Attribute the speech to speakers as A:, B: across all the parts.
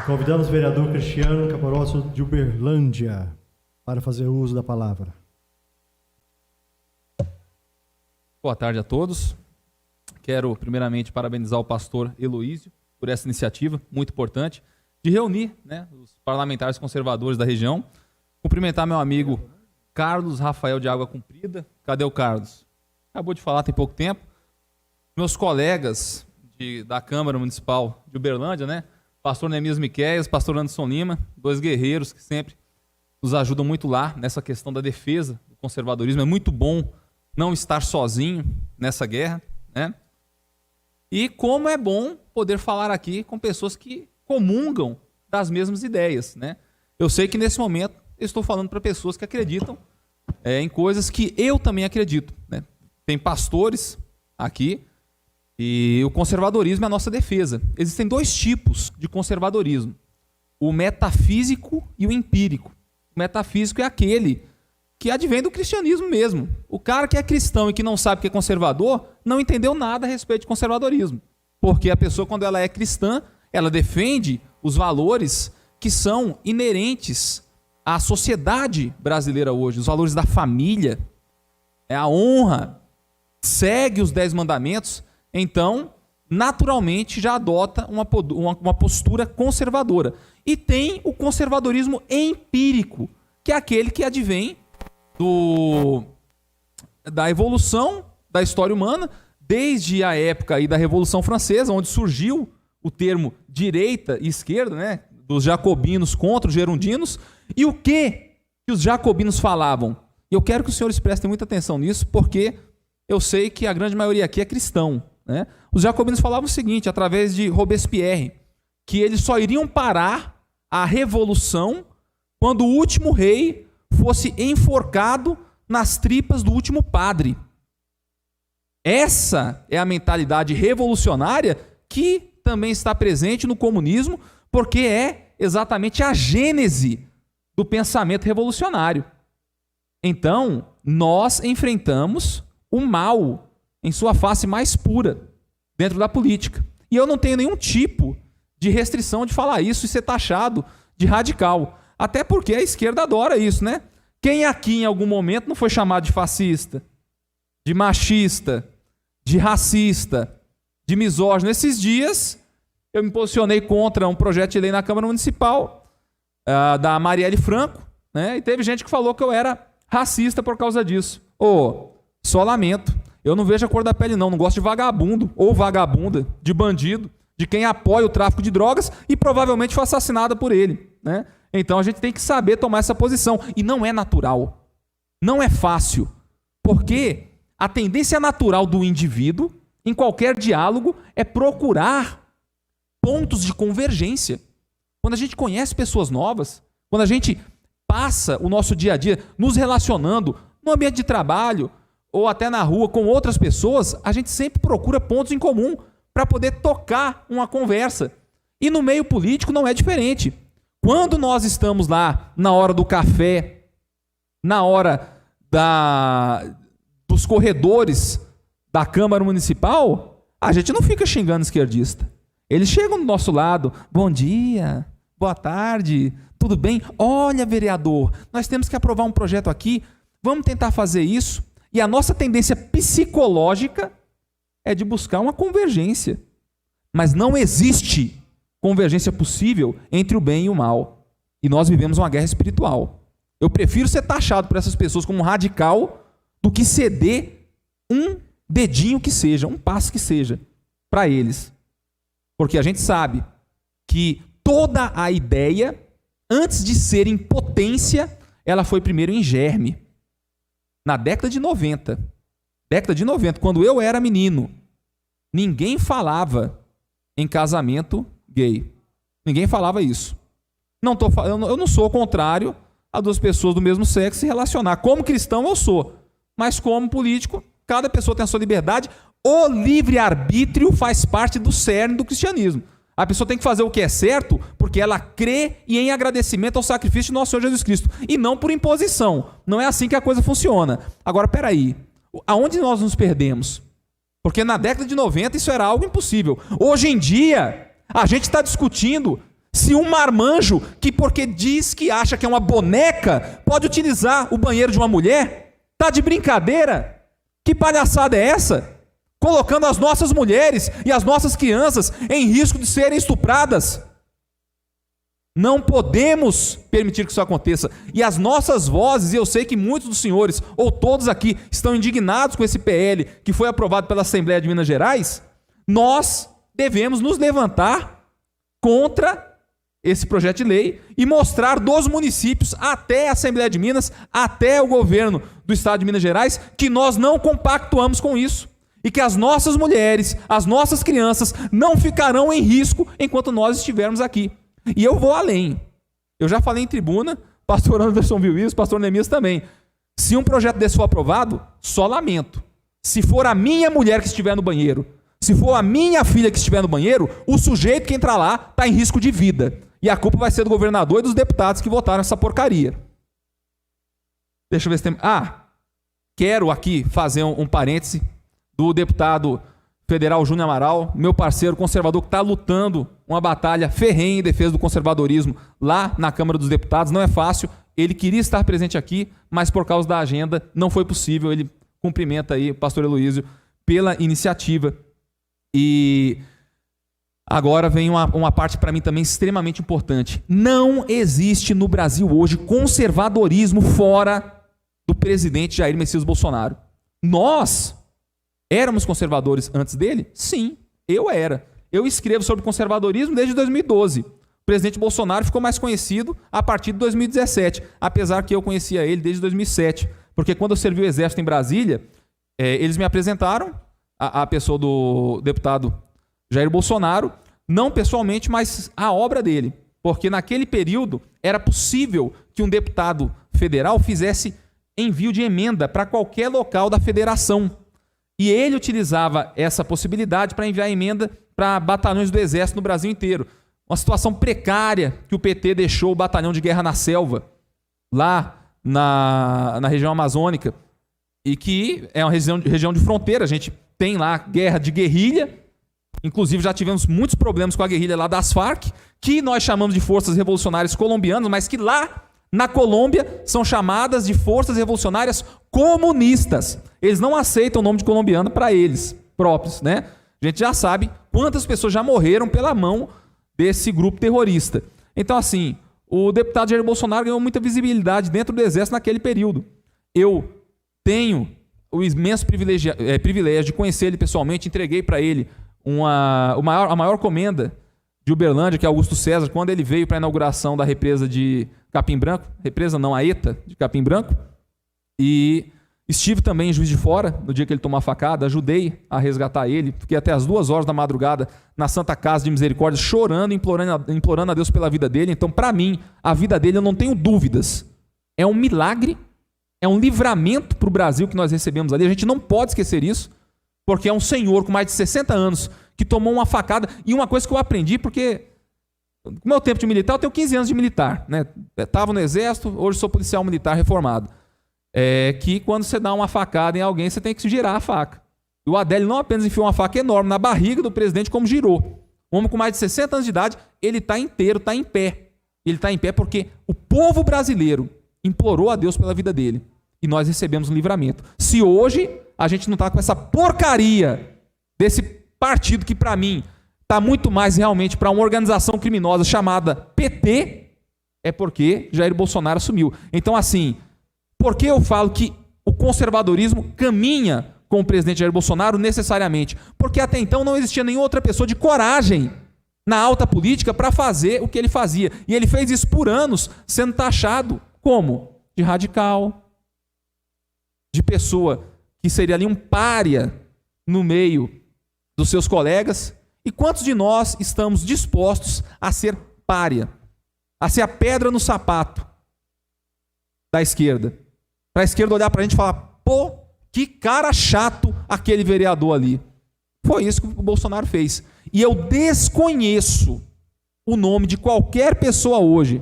A: Convidamos o vereador Cristiano Caporoso de Uberlândia para fazer uso da palavra.
B: Boa tarde a todos. Quero primeiramente parabenizar o pastor Heloísio por essa iniciativa muito importante de reunir, os parlamentares conservadores da região. Cumprimentar meu amigo Carlos Rafael de Água Comprida. Cadê o Carlos? Acabou de falar tem pouco tempo. Meus colegas da Câmara Municipal de Uberlândia, pastor Neemias Miqueias, pastor Anderson Lima, dois guerreiros que sempre nos ajudam muito lá nessa questão da defesa do conservadorismo. É muito bom não estar sozinho nessa guerra, E como é bom poder falar aqui com pessoas que comungam das mesmas ideias, Eu sei que nesse momento eu estou falando para pessoas que acreditam em coisas que eu também acredito, Tem pastores aqui e o conservadorismo é a nossa defesa. Existem dois tipos de conservadorismo: o metafísico e o empírico. O metafísico é aquele que advém do cristianismo mesmo. O cara que é cristão e que não sabe que é conservador não entendeu nada a respeito de conservadorismo. Porque a pessoa, quando ela é cristã, ela defende os valores que são inerentes à sociedade brasileira hoje, os valores da família, a honra, segue os 10 mandamentos, então, naturalmente, já adota uma postura conservadora. E tem o conservadorismo empírico, que é aquele que advém da evolução da história humana, desde a época aí da Revolução Francesa, onde surgiu o termo direita e esquerda, dos jacobinos contra os gerundinos. E o que os jacobinos falavam? E eu quero que os senhores prestem muita atenção nisso, porque eu sei que a grande maioria aqui é cristão, Os jacobinos falavam o seguinte, através de Robespierre, que eles só iriam parar a revolução quando o último rei fosse enforcado nas tripas do último padre. Essa é a mentalidade revolucionária que também está presente no comunismo, porque é exatamente a gênese do pensamento revolucionário. Então, nós enfrentamos o mal em sua face mais pura dentro da política. E eu não tenho nenhum tipo de restrição de falar isso e ser taxado de radical. Até porque a esquerda adora isso, Quem aqui em algum momento não foi chamado de fascista, de machista, de racista, de misógino? Esses dias eu me posicionei contra um projeto de lei na Câmara Municipal da Marielle Franco, E teve gente que falou que eu era racista por causa disso. Só lamento. Eu não vejo a cor da pele não gosto de vagabundo ou vagabunda, de bandido, de quem apoia o tráfico de drogas e provavelmente foi assassinada por ele, Então a gente tem que saber tomar essa posição. E não é natural. Não é fácil. Porque a tendência natural do indivíduo, em qualquer diálogo, é procurar pontos de convergência. Quando a gente conhece pessoas novas, quando a gente passa o nosso dia a dia nos relacionando no ambiente de trabalho ou até na rua com outras pessoas, a gente sempre procura pontos em comum para poder tocar uma conversa. E no meio político não é diferente. Quando nós estamos lá na hora do café, na hora dos corredores da Câmara Municipal, a gente não fica xingando esquerdista. Eles chegam do nosso lado, bom dia, boa tarde, tudo bem? Olha, vereador, nós temos que aprovar um projeto aqui, vamos tentar fazer isso. E a nossa tendência psicológica é de buscar uma convergência. Mas não existe convergência possível entre o bem e o mal. E nós vivemos uma guerra espiritual. Eu prefiro ser taxado por essas pessoas como radical do que ceder um dedinho que seja, um passo que seja, para eles. Porque a gente sabe que toda a ideia, antes de ser em potência, ela foi primeiro em germe. Na década de 90, quando eu era menino, ninguém falava em casamento gay. Ninguém falava isso. Eu não sou contrário a duas pessoas do mesmo sexo se relacionar. Como cristão eu sou, mas como político, cada pessoa tem a sua liberdade. O livre-arbítrio faz parte do cerne do cristianismo. A pessoa tem que fazer o que é certo porque ela crê e em agradecimento ao sacrifício de nosso Senhor Jesus Cristo. E não por imposição. Não é assim que a coisa funciona. Agora, peraí. Aonde nós nos perdemos? Porque na década de 90 isso era algo impossível. Hoje em dia, a gente está discutindo Se um marmanjo, que porque diz que acha que é uma boneca, pode utilizar o banheiro de uma mulher, tá de brincadeira? Que palhaçada é essa? Colocando as nossas mulheres e as nossas crianças em risco de serem estupradas. Não podemos permitir que isso aconteça. E as nossas vozes, e eu sei que muitos dos senhores, ou todos aqui, estão indignados com esse PL que foi aprovado pela Assembleia de Minas Gerais, nós devemos nos levantar contra esse projeto de lei e mostrar dos municípios até a Assembleia de Minas, até o governo do Estado de Minas Gerais, que nós não compactuamos com isso. E que as nossas mulheres, as nossas crianças não ficarão em risco enquanto nós estivermos aqui. E eu vou além. Eu já falei em tribuna, pastor Anderson viu isso, pastor Neemias também. Se um projeto desse for aprovado, só lamento. Se for a minha mulher que estiver no banheiro, se for a minha filha que estiver no banheiro, o sujeito que entrar lá está em risco de vida. E a culpa vai ser do governador e dos deputados que votaram essa porcaria. Deixa eu ver se tem... quero aqui fazer um parêntese do deputado federal Júnior Amaral, meu parceiro conservador que está lutando uma batalha ferrenha em defesa do conservadorismo lá na Câmara dos Deputados. Não é fácil, ele queria estar presente aqui, mas por causa da agenda não foi possível. Ele cumprimenta aí o pastor Heloísio pela iniciativa. E agora vem uma parte para mim também extremamente importante. Não existe no Brasil hoje conservadorismo fora do presidente Jair Messias Bolsonaro. Nós éramos conservadores antes dele? Sim, eu era. Eu escrevo sobre conservadorismo desde 2012. O presidente Bolsonaro ficou mais conhecido a partir de 2017, apesar que eu conhecia ele desde 2007. Porque quando eu servi o Exército em Brasília, eles me apresentaram a pessoa do deputado Jair Bolsonaro, não pessoalmente, mas a obra dele. Porque naquele período era possível que um deputado federal fizesse envio de emenda para qualquer local da federação. E ele utilizava essa possibilidade para enviar emenda para batalhões do Exército no Brasil inteiro. Uma situação precária que o PT deixou o batalhão de guerra na selva, lá na região amazônica, e que é uma região de fronteira. A gente tem lá guerra de guerrilha, inclusive já tivemos muitos problemas com a guerrilha lá das Farc, que nós chamamos de Forças Revolucionárias Colombianas, mas que lá na Colômbia são chamadas de Forças Revolucionárias Comunistas. Eles não aceitam o nome de colombiano para eles próprios, né? A gente já sabe quantas pessoas já morreram pela mão desse grupo terrorista. Então, assim, o deputado Jair Bolsonaro ganhou muita visibilidade dentro do Exército naquele período. Eu tenho o imenso privilégio de conhecer ele pessoalmente, entreguei para ele a maior comenda de Uberlândia, que é Augusto César, quando ele veio para a inauguração da represa de Capim Branco, a ETA de Capim Branco, e estive também em Juiz de Fora, no dia que ele tomou a facada, ajudei a resgatar ele, fiquei até as 2 horas da madrugada na Santa Casa de Misericórdia, chorando, implorando a Deus pela vida dele. Então, para mim, a vida dele, eu não tenho dúvidas, é um milagre, é um livramento para o Brasil que nós recebemos ali. A gente não pode esquecer isso, porque é um senhor com mais de 60 anos que tomou uma facada. E uma coisa que eu aprendi, porque no meu tempo de militar, eu tenho 15 anos de militar, né? Estava no Exército, hoje sou policial militar reformado. Que quando você dá uma facada em alguém, você tem que girar a faca. E o Adélio não apenas enfiou uma faca enorme na barriga do presidente, como girou. Um homem com mais de 60 anos de idade, ele está inteiro, está em pé. Ele está em pé porque o povo brasileiro implorou a Deus pela vida dele. E nós recebemos um livramento. Se hoje a gente não está com essa porcaria desse partido que, para mim, está muito mais realmente para uma organização criminosa chamada PT, é porque Jair Bolsonaro assumiu. Então, assim, por que eu falo que o conservadorismo caminha com o presidente Jair Bolsonaro necessariamente? Porque até então não existia nenhuma outra pessoa de coragem na alta política para fazer o que ele fazia. E ele fez isso por anos, sendo taxado como? De radical, de pessoa que seria ali um pária no meio dos seus colegas. E quantos de nós estamos dispostos a ser pária, a ser a pedra no sapato da esquerda? Para a esquerda olhar para a gente e falar, pô, que cara chato aquele vereador ali. Foi isso que o Bolsonaro fez. E eu desconheço o nome de qualquer pessoa hoje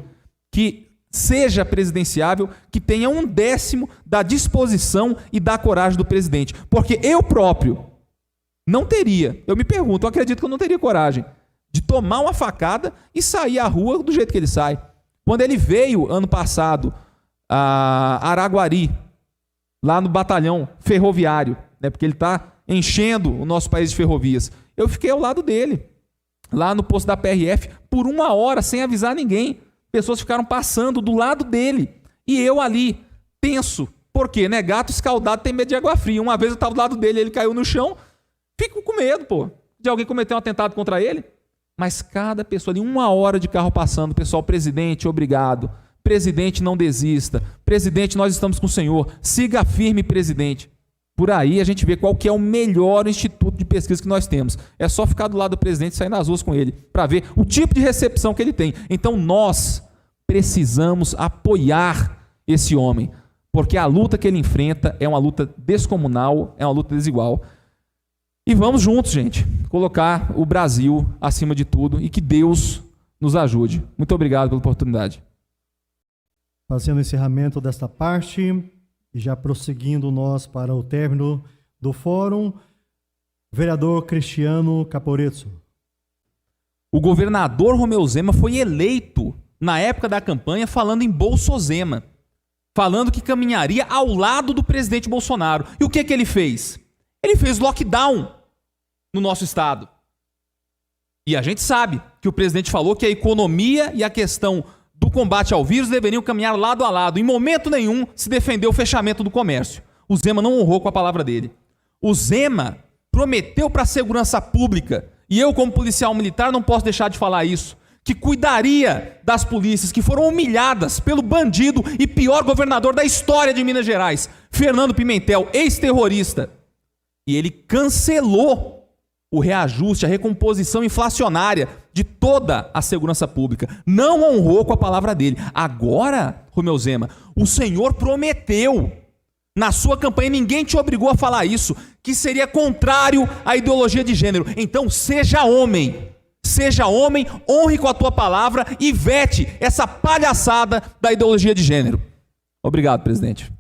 B: que seja presidenciável, que tenha 1/10 da disposição e da coragem do presidente. Porque eu próprio não teria, eu me pergunto, eu acredito que eu não teria coragem de tomar uma facada e sair à rua do jeito que ele sai. Quando ele veio, ano passado, a Araguari, lá no batalhão ferroviário, né, porque ele está enchendo o nosso país de ferrovias, eu fiquei ao lado dele, lá no posto da PRF, por 1 hora, sem avisar ninguém. Pessoas ficaram passando do lado dele. E eu ali, tenso. Por quê? Né? Gato escaldado tem medo de água fria. Uma vez eu estava do lado dele, ele caiu no chão. Fico com medo, pô, de alguém cometer um atentado contra ele. Mas cada pessoa ali, 1 hora de carro passando, pessoal, presidente, obrigado. Presidente, não desista. Presidente, nós estamos com o senhor. Siga firme, presidente. Por aí a gente vê qual que é o melhor instituto de pesquisa que nós temos. É só ficar do lado do presidente e sair nas ruas com ele, para ver o tipo de recepção que ele tem. Então nós precisamos apoiar esse homem, porque a luta que ele enfrenta é uma luta descomunal, é uma luta desigual. E vamos juntos, gente, colocar o Brasil acima de tudo e que Deus nos ajude. Muito obrigado pela oportunidade.
A: Fazendo o encerramento desta parte, e já prosseguindo nós para o término do fórum, vereador Cristiano Caporetto.
B: O governador Romeu Zema foi eleito na época da campanha falando em Bolsozema, falando que caminharia ao lado do presidente Bolsonaro. E o que ele fez? Ele fez lockdown no nosso estado. E a gente sabe que o presidente falou que a economia e a questão do combate ao vírus deveriam caminhar lado a lado. Em momento nenhum se defendeu o fechamento do comércio. O Zema não honrou com a palavra dele. O Zema prometeu para a segurança pública, e eu como policial militar não posso deixar de falar isso, que cuidaria das polícias que foram humilhadas pelo bandido e pior governador da história de Minas Gerais, Fernando Pimentel, ex-terrorista. E ele cancelou o reajuste, a recomposição inflacionária de toda a segurança pública. Não honrou com a palavra dele. Agora, Romeu Zema, o senhor prometeu, na sua campanha, ninguém te obrigou a falar isso, que seria contrário à ideologia de gênero. Então, seja homem, honre com a tua palavra e vete essa palhaçada da ideologia de gênero. Obrigado, presidente.